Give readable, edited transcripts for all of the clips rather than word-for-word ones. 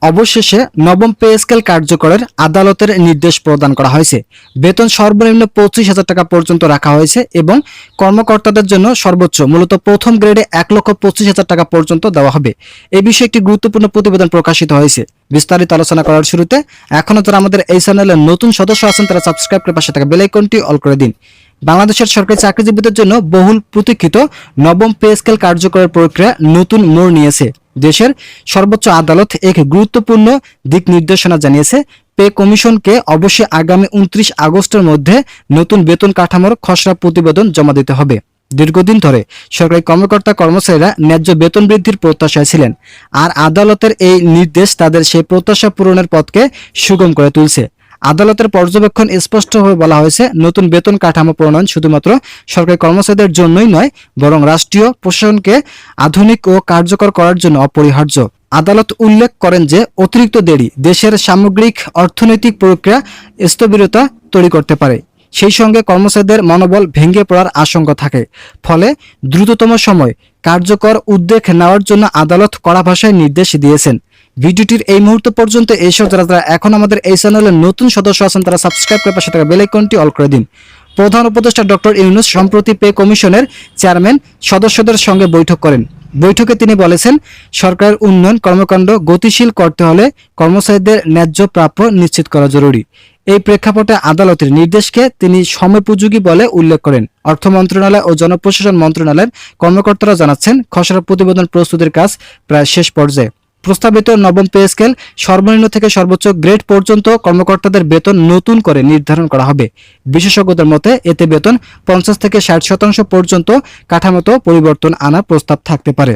অবশেষে নবম pay scale কার্যকরের আদালতের নির্দেশ প্রদান করা হয়েছে। বেতন সর্বনিম্ন 25,000 টাকা পর্যন্ত রাখা হয়েছে এবং কর্মকর্তাদের জন্য সর্বোচ্চ মূলত প্রথম গ্রেডে 1,25,000 টাকা পর্যন্ত দেওয়া হবে। এই বিষয়ে একটি গুরুত্বপূর্ণ প্রতিবেদন প্রকাশিত হয়েছে। বিস্তারিত আলোচনা করার শুরুতে এখনও যারা আমাদের এই চ্যানেলের নতুন সদস্য আছেন তারা সাবস্ক্রাইব করে পাশে থাকা বেল আইকনটি অল করে দিন। বাংলাদেশের সরকারি চাকরিজীবীদের জন্য বহুল প্রতীক্ষিত নবম পে স্কেল কার্যকরের প্রক্রিয়া নতুন মোড় নিয়েছে। দেশের সর্বোচ্চ আদালত এক গুরুত্বপূর্ণ দিক নির্দেশনা জানিয়েছে। পে কমিশনকে অবশ্যই আগামী 29 আগস্টের মধ্যে নতুন বেতন কাঠামোর খসড়া প্রতিবেদন জমা দিতে হবে। দীর্ঘদিন ধরে সরকারি কর্মকর্তা কর্মচারীরা ন্যায্য বেতন বৃদ্ধির প্রত্যাশায় ছিলেন, আর আদালতের এই নির্দেশ তাদের সেই প্রত্যাশা পূরণের পথকে সুগম করে তুলছে। আদালতের পর্যবেক্ষণ স্পষ্টভাবে বলা হয়েছে, নতুন বেতন কাঠামো প্রণয়ন শুধুমাত্র সরকারি কর্মচারীদের জন্যই নয়, বরং রাষ্ট্রীয় প্রশাসনকে আধুনিক ও কার্যকর করার জন্য অপরিহার্য। আদালত উল্লেখ করেন যে অতিরিক্ত দেরি দেশের সামগ্রিক অর্থনৈতিক প্রক্রিয়া স্থবিরতা তৈরি করতে পারে, সেই সঙ্গে কর্মচারীদের মনোবল ভেঙে পড়ার আশঙ্কা থাকে। ফলে দ্রুততম সময় কার্যকর উদ্যোগ নেওয়ার জন্য আদালত কড়া ভাষায় নির্দেশ দিয়েছেন। ভিডিওটির এই মুহূর্ত পর্যন্ত এসব যারা এখন আমাদের এই চ্যানেলের নতুন সদস্য আছেন তারা সাবস্ক্রাইব করে পাশে থাকা বেল আইকনটি অল করে দিন। প্রধান উপদেষ্টা ডক্টর ইউনূস সম্প্রতি পে কমিশনের চেয়ারম্যান সদস্যদের সঙ্গে বৈঠক করেন। বৈঠকে তিনি বলেছেন, সরকারের উন্নয়ন কর্মকাণ্ড গতিশীল করতে হলে কর্মচারীদের ন্যায্য প্রাপ্য নিশ্চিত করা জরুরি। এই প্রেক্ষাপটে আদালতের নির্দেশকে তিনি সময়োপযোগী বলে উল্লেখ করেন। অর্থ মন্ত্রণালয় ও জনপ্রশাসন মন্ত্রণালয়ের কর্মকর্তারা জানাচ্ছেন, খসড়া প্রতিবেদন প্রস্তুতির কাজ প্রায় শেষ পর্যায়ে। প্রস্তাবিত নবম পে স্কেল সর্বনিম্ন থেকে সর্বোচ্চ গ্রেড পর্যন্ত কর্মকর্তাদের বেতন নতুন করে নির্ধারণ করা হবে। বিশেষজ্ঞদের মতে এতে বেতন 50 থেকে 60% পর্যন্ত কাঠামোত পরিবর্তন আনার প্রস্তাব থাকতে পারে।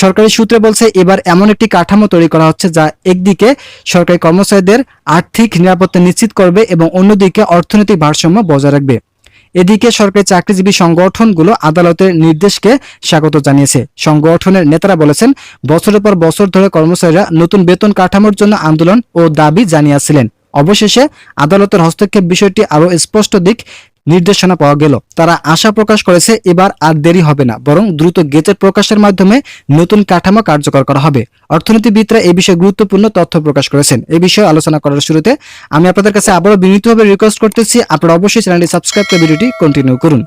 সরকারি সূত্রে বলছে, এবার এমন একটি কাঠামো তৈরি করা হচ্ছে যা একদিকে সরকারি কর্মচারীদের আর্থিক নিরাপত্তা নিশ্চিত করবে এবং অন্যদিকে অর্থনৈতিক ভারসাম্য বজায় রাখবে। এদিকে সরকারি চাকরিজীবী সংগঠনগুলো আদালতের নির্দেশকে স্বাগত জানিয়েছে। সংগঠনের নেতারা বলেছেন, বছরের পর বছর ধরে কর্মচারীরা নতুন বেতন কাঠামোর জন্য আন্দোলন ও দাবি জানিয়েছিলেন। অবশেষে আদালতের হস্তক্ষেপ বিষয়টি আরও স্পষ্ট দিক নির্দেশনা পাওয়া গেল। তারা আশা প্রকাশ করেছে, এবার আর দেরি হবে না, বরং দ্রুত গেজেট প্রকাশের মাধ্যমে নতুন কাঠামো কার্যকর করা হবে। অর্থনীতিবিদরা এই বিষয়ে গুরুত্বপূর্ণ তথ্য প্রকাশ করেছেন। এই বিষয়ে আলোচনা করার শুরুতে আমি আপনাদের কাছে আবারও বিনীতভাবে রিকোয়েস্ট করতেছি, আপনারা অবশ্যই চ্যানেলটি সাবস্ক্রাইব করে ভিডিওটি কন্টিনিউ করুন।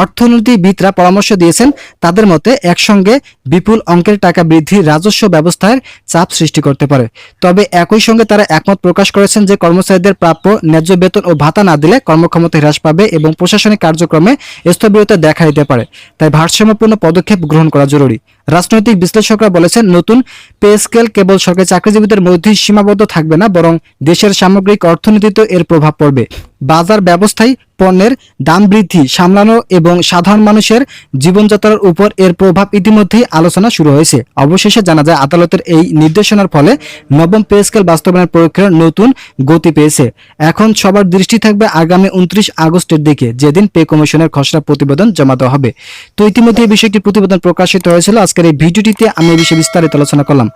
অর্থনীতিবিদরা পরামর্শ দিয়েছেন, তাদের মতে একসঙ্গে বিপুল অঙ্কের টাকা বৃদ্ধি রাজস্ব ব্যবস্থার চাপ সৃষ্টি করতে পারে। তবে একই সঙ্গে তারা একমত প্রকাশ করেছেন যে কর্মচারীদের প্রাপ্য ন্যায্য বেতন ও ভাতা না দিলে কর্মক্ষমতা হ্রাস পাবে এবং প্রশাসনিক কার্যক্রমে স্থবিরতা দেখা দিতে পারে। তাই ভারসাম্যপূর্ণ পদক্ষেপ গ্রহণ করা জরুরি। রাজনৈতিক বিশ্লেষকরা বলেছেন, নতুন পে স্কেল কেবল সরকারি চাকরিজীবীদের মধ্যেই সীমাবদ্ধ থাকবে না, বরং দেশের সামগ্রিক অর্থনীতিতেও এর প্রভাব পড়বে। বাজার ব্যবস্থায় পণ্যের দাম বৃদ্ধি সামলানো এবং সাধারণ মানুষের জীবনযাত্রার উপর এর প্রভাব ইতিমধ্যেই আলোচনা শুরু হয়েছে। অবশেষে জানা যায়, আদালতের এই নির্দেশনার ফলে নবম পে স্কেল বাস্তবায়নের প্রক্রিয়া নতুন গতি পেয়েছে। এখন সবার দৃষ্টি থাকবে আগামী 29 আগস্টের দিকে, যেদিন পে কমিশনের খসড়া প্রতিবেদন জমা দেওয়া হবে। তো ইতিমধ্যে এই বিষয়ে একটি প্রতিবেদন প্রকাশিত হয়েছিল। আজকের এই ভিডিওটিতে আমি এই বিষয়ে বিস্তারিত আলোচনা করলাম।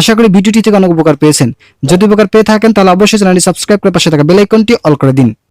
আশা করি ভিডিওটি থেকে অনেক উপকার পেয়েছেন। যদি উপকার পেয়ে থাকেন তাহলে অবশ্যই চ্যানেলটি সাবস্ক্রাইব করে পাশে থাকা বেল আইকনটি অল করে দিন।